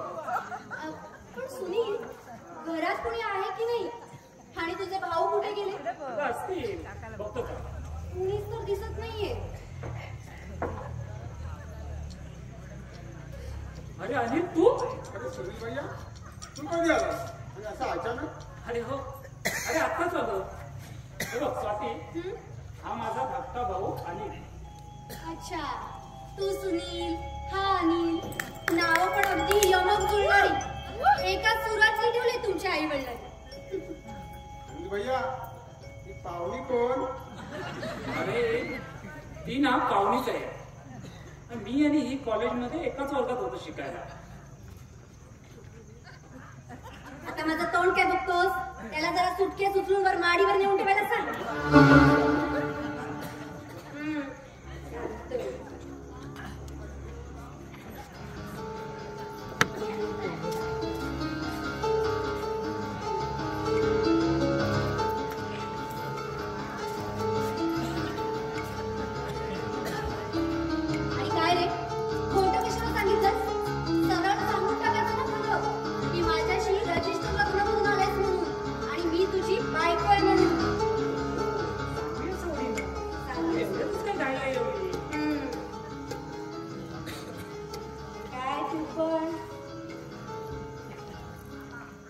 पण सुनील असतील. बघतो का? कुणीच तर दिसत नाहीये. अरे अनिल तू? अरे सुनील भैया तू कधी आला आणि असं अचानक? अरे हो, अरे आत्ताच आलो. हे बघ स्वाती, हं? हा माझा धाकटा भाऊ अनिल. अच्छा, तू सुनील, हा अनिल. नाव पण अगदी यमक जुळणारी. एकाच सुरात ठेवले तुमच्या आई वडिलांनी. सुनील भैया ही पाहुणी कोण? अरे ती ना पाहुणीच आहे. मी आणि ही कॉलेजमध्ये एकाच वर्गात होतो शिकायला. आता माझं तोंड काय बघतोस? त्याला जरा सुटकेस उचलून वर माडीवर नेऊन ठेवायला सांग. हं, चालतंय. आणि काय रे, खोटं कशाला सांगितलंस? सरळ सांगून टाकायचं ना खरं, की माझ्याशी रजिस्टर लग्न करून आलायस म्हणून आणि मी तुझी बायको आहे म्हणून. एवढंच काय घाई आहे एवढी? हं. काय तू पण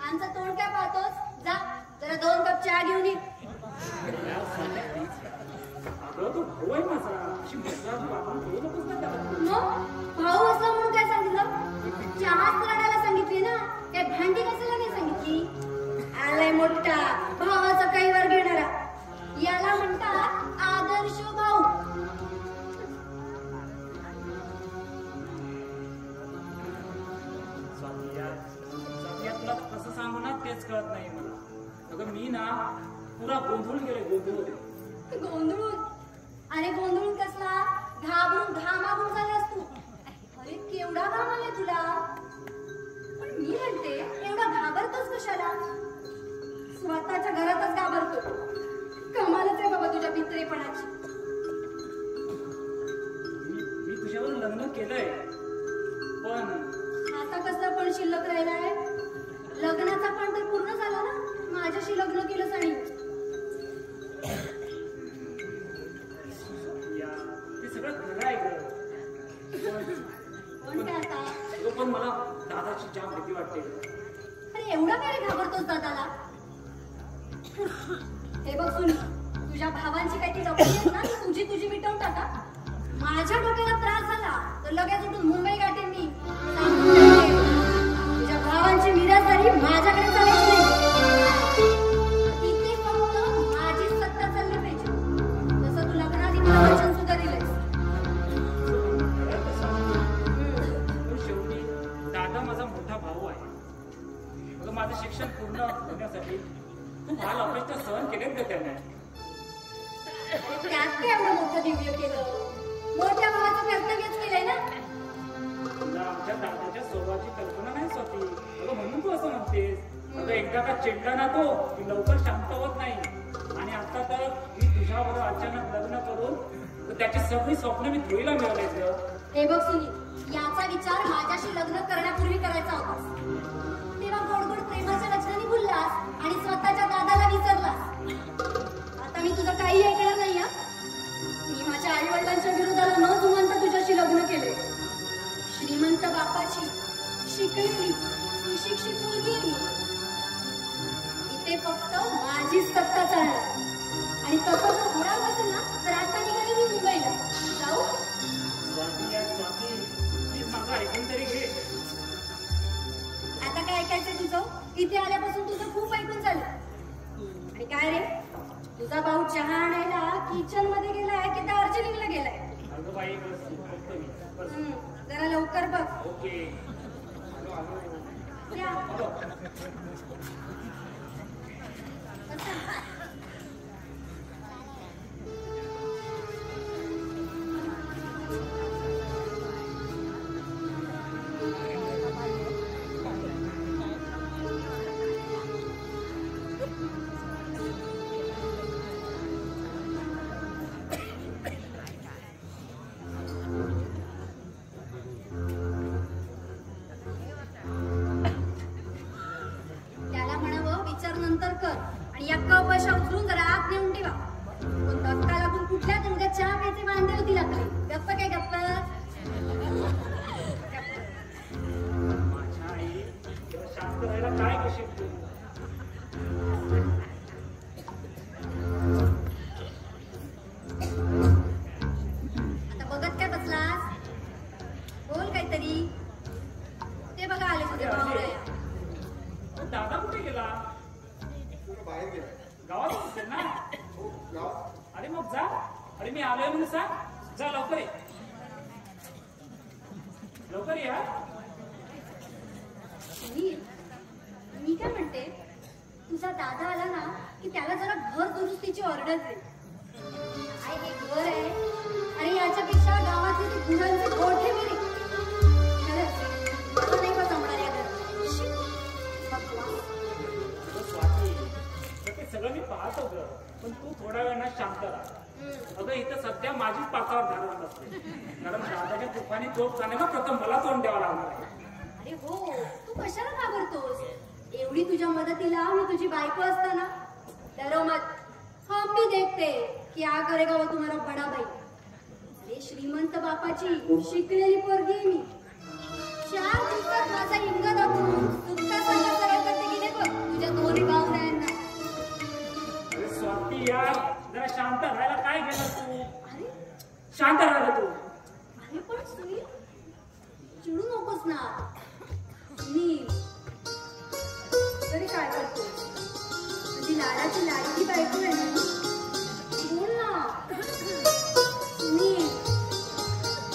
आमचं तोंड काय पाहतोस? जा जरा 2 कप चहा घेऊन ये. अगं तो भाऊ आहे माझा. अशी मित्रात वागून घेऊ नकोस ना त्याला. मग भाऊ असला म्हणून काय सांगितलं? चहाच करायला सांगितली ना, काय भांडी कशाला नाही सांगितली? आलाय मोठा भावाचा काही वर घेणारा. याला म्हणतात आदर्श भाऊ. स्वाती, तुला कसं सांगू ना तेच कळत नाही मला. अगं मी ना पुरा गोंधळून गेले, गोंधळून. गोंधळून? अरे गोंधळून कसला? घाबरून घामाघूम झालास तू. अरे केवढा घाम आलाय तुला. पण मी म्हणते एवढा घाबरतोस कशाला? स्वतःच्या घरातच घाबरतो. कमालच आहे बाबा तुझ्या भित्रेपणाची. मी तुझ्यावर लग्न केलंय, पण आता कसं पण शिल्लक राहिलाय? लग्नाचा पण तर पूर्ण झाला ना. माझ्याशी लग्न केलंस आणि ते सगळं खरं आहे गं. पण काय आता? पण मला दादाची जाम भीती वाटते. अरे एवढा काय रे घाबरतोस दादाला? हे बघ सुनी, तुझ्या भावांची काही ती लपडी आहेत ना, ती तुझी मिटवून टाका. माझ्या डोक्याला त्रास झाला तर लगेच उठून मुंबई गाठेन मी. तुझ्या भावांची मिरासदारी माझ्याकडे चालायची नाही. इथे फक्त माझीच सत्ता चालली पाहिजे. तसं तू लग्नाआधी मला वचन सुद्धा दिलंयस. पण शेवटी दादा माझा मोठा भाऊ आहे. अगं माझं शिक्षण पूर्ण होण्यासाठी खूप हाल अपेक्षा सहन केलेत का त्याने. त्यात काय एवढं मोठं दिव्य केलं? मोठ्या भावाचं कर्तव्यच केलंय ना. तुला आमच्या दादाच्या स्वभावाची कल्पना नाही स्वाती. अगं म्हणून तू असं म्हणतेस. अगं एकदा का चिडला ना तो की लवकर शांत होत नाही. आणि आता तर मी तुझ्याबरोबर अचानक लग्न करून त्याची सगळी स्वप्न मी धुळीला मिळवलेत. हे बघ सुनी, याचा विचार माझ्याशी लग्न करण्यापूर्वी करायचा होता. तेव्हा गोड गोड प्रेमाच्या वचनाने बोललास आणि स्वतःच्या दादाला विसरलास. आता मी तुझं काही ऐकणार नाही. मी माझ्या आई वडिलांच्या विरोधाला न जुमानता तुझ्याशी लग्न केले. श्रीमंत बापाची शिकलेली सुशिक्षित मुलगी आहे मी. इथे फक्त माझीच सत्ता चालणार. आणि तसं जर होणार नसेल ना तर आता निघाले मी मुंबईला. जाऊ? स्वाती प्लीज माझं ऐकून तरी घे. आता काय ऐकायचंय तुझं? इथे आल्यापासून तुझं खूप ऐकून झालं. आणि काय रे, तुझा भाऊ चहा आणायला किचन मध्ये गेलाय की दार्जिलिंगला गेलाय? अगं बाई बस बघतो मी. बस. जरा लवकर बघ. ओके. या. त्याला म्हणावं विचार नंतर कर आणि या कप अशा उचलून जरा आत हात नेऊन ठेवा. पण धक्का लागून कुठल्या तुमच्या चहा प्यायचे वांदे होतील आपले. गप्प काय गप्प. माझ्या आई तेव्हा शांत राहायला काय कशी आता बघत काय बसलास? बोल काहीतरी. ते बघा आले तुझे भावड्या. दादा कुठे गेला? बाहेर गेला. गावात असेल ना? हो, गावात. अरे मग जा. अरे मी आलोय म्हणून सांग. जा लवकर ये. लवकर या. मी काय म्हणते, तुझा दादा आला ना की त्याला जरा घर दुरुस्तीची ऑर्डर दे. काय हे घर आहे? अरे याच्यापेक्षा गावातले ते गुरांचे गोठे बरे. खरंच मला नाही का जमणार या घरात. शी. बकवास. अगं स्वाती, ते सगळं मी पाहतो ग, पण तू थोड्या वेळा शांत राहा. अगं इथं सध्या माझीच पाकावर धारण असते, कारण दादाच्या तुफानी तोफ जाण्याला प्रथम मला तोंड द्यावं लागणार आहे. अरे हो, तू कशाला घाबरतोस? एवढी तुझ्या मदतीला मी तुझी बायको असताना. डरो मत, हम भी देखते क्या करेगा वो तुम्हारा बडा भाई. अरे श्रीमंत बापाची शिकलेली पोरगी आहे मी. 4 दिवसात माझा इंगा दाखवून सुद्धा संघ सरळ करते की नाही बघ तुझ्या दोन्ही भावनांना. अरे स्वाती यार, जरा शांत राहायला काय गेलं तू? अरे शांत राहा तू. अरे पण सुनील, चिडू नकोस ना. सुनील तरी काय करतोस? तुझी लाडाची लाडकी बायको आहे ना. बोल ना सुनील.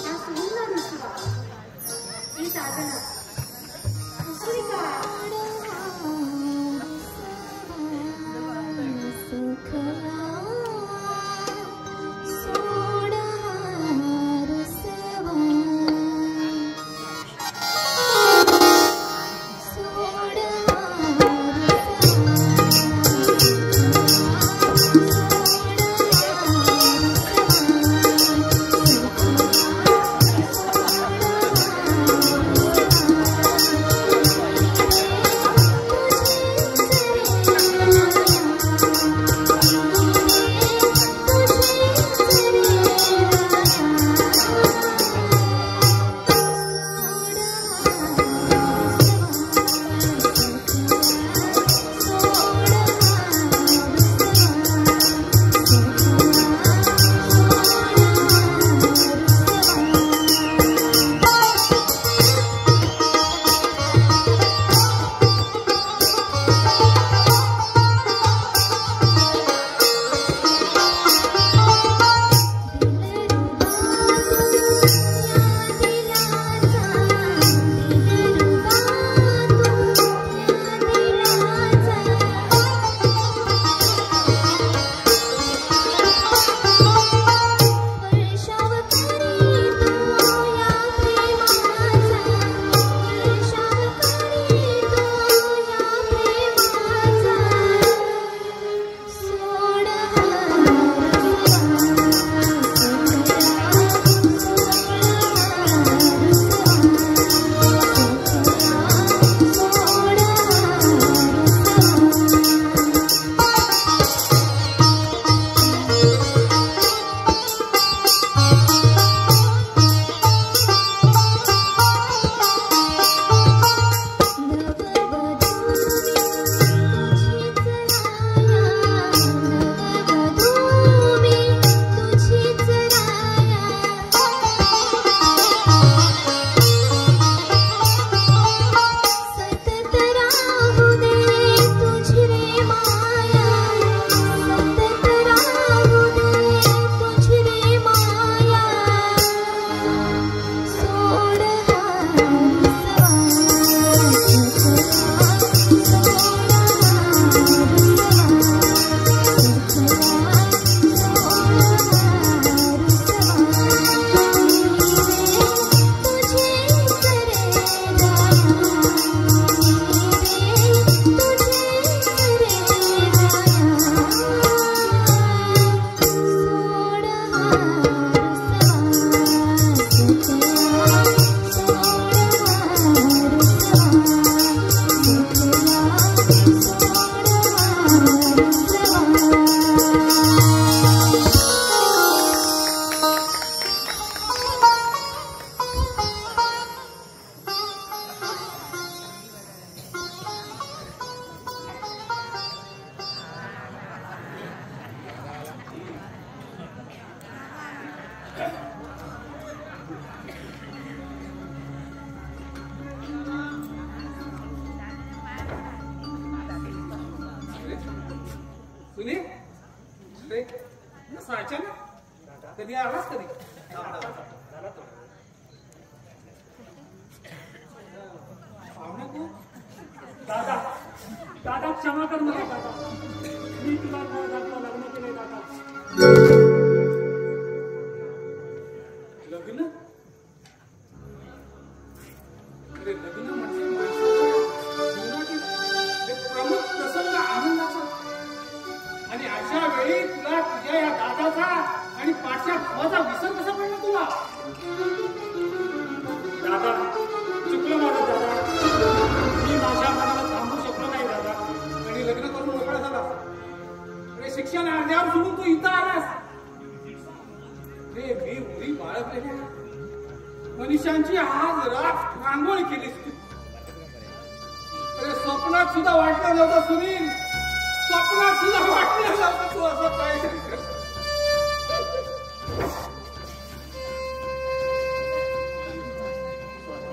त्या सोडून ना दुसरा. ही साधना दुसरी काय? सुनील अरे असं अचानक कधी आलास कधी पाहुणे तू दादा दादा क्षमा कर मला दादा मी तुला लग्न केलंय दादा लग्न अरे लग्न म्हणजे माणसाच्या जीवनातील एक प्रमुख प्रसंग आनंदाचा आणि अशा वेळी तुला तुझ्या या दादाचा आणि पाठच्या भावाचा विसर कसा पडला तुला दादा चुकलं माझं दादा मी माझ्या मनाला थांबू शकलो नाही दादा आणि लग्न करून मोकळा झाला अरे शिक्षण अर्ध्यावर सोडून तू इथं आलास रे मी उरी बाळगलेल्या मनुष्यांची आज रात रांगोळी केलीस तू अरे स्वप्नात सुद्धा वाटलं नव्हतं सुनील स्वप्नात सुद्धा वाटलं नव्हतं तू असं काहीतरी करशील.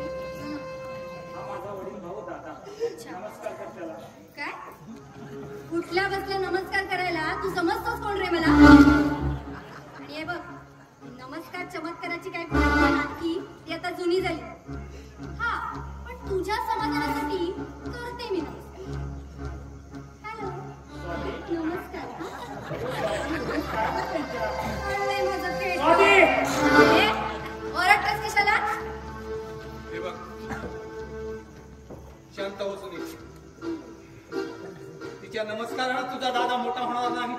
हा माझा वडील भाऊ दादा नमस्कार कर त्याला काय कुठल्या बसल्या नमस्कार करायला तू समजतोस कोण रे मला आणि हे बघ नमस्कार चमत्काराची काय परंपरा नाही ती आता जुनी झाली हा पण तुझ्या समाधानासाठी करते मी नमस्कार हॅलो नमस्कार कळलंय माझं पेट स्वाती! ओरडतेस कशाला हे बघ शांत हो सुनील तिच्या नमस्काराला तुझा दादा मोठा होणार नाही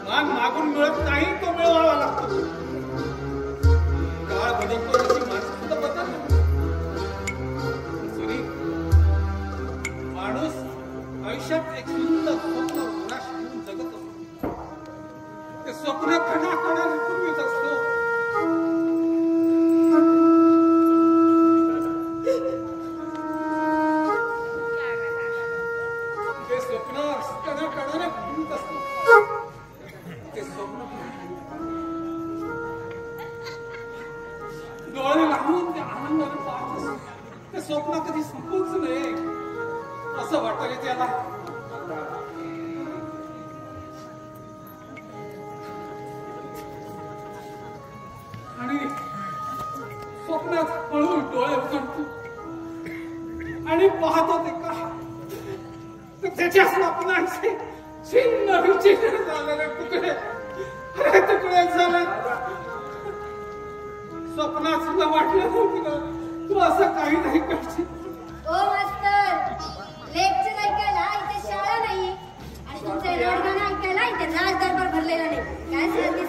माग मागून मिळत नाही तो मिळवावा लागतो काळ बदलतो तशी माणसं सुद्धा बदलतात सुनील माणूस आयुष्यात एक सुंदर स्वप्न उदास घेऊन जगत असतो ते स्वप्न कणाकणाने पूर्वीच असतो ते स्वप्न कणाकणाने पूर्वीच असतो ते स्वप्न डोळे लावून ते आनंदाने पाहत असतो ते स्वप्न कधी संपूच नये असं वाटतं त्याला आणि स्वप्नात पळून डोळे उघडतो आणि पाहतो ते काय तर त्याच्या स्वप्नांचे छिन्न विचिन्न झालेले तुकडे अरे तुकडे झाले स्वप्नात सुद्धा वाटलं नव्हतं तू असं काही नाही करशील ओ मास्तर लेक्चर ऐकायला इथे शाळा नाही आणि तुमचे रडगाणं ऐकायला इथे राज दरबार भरलेला नाही काय सांगते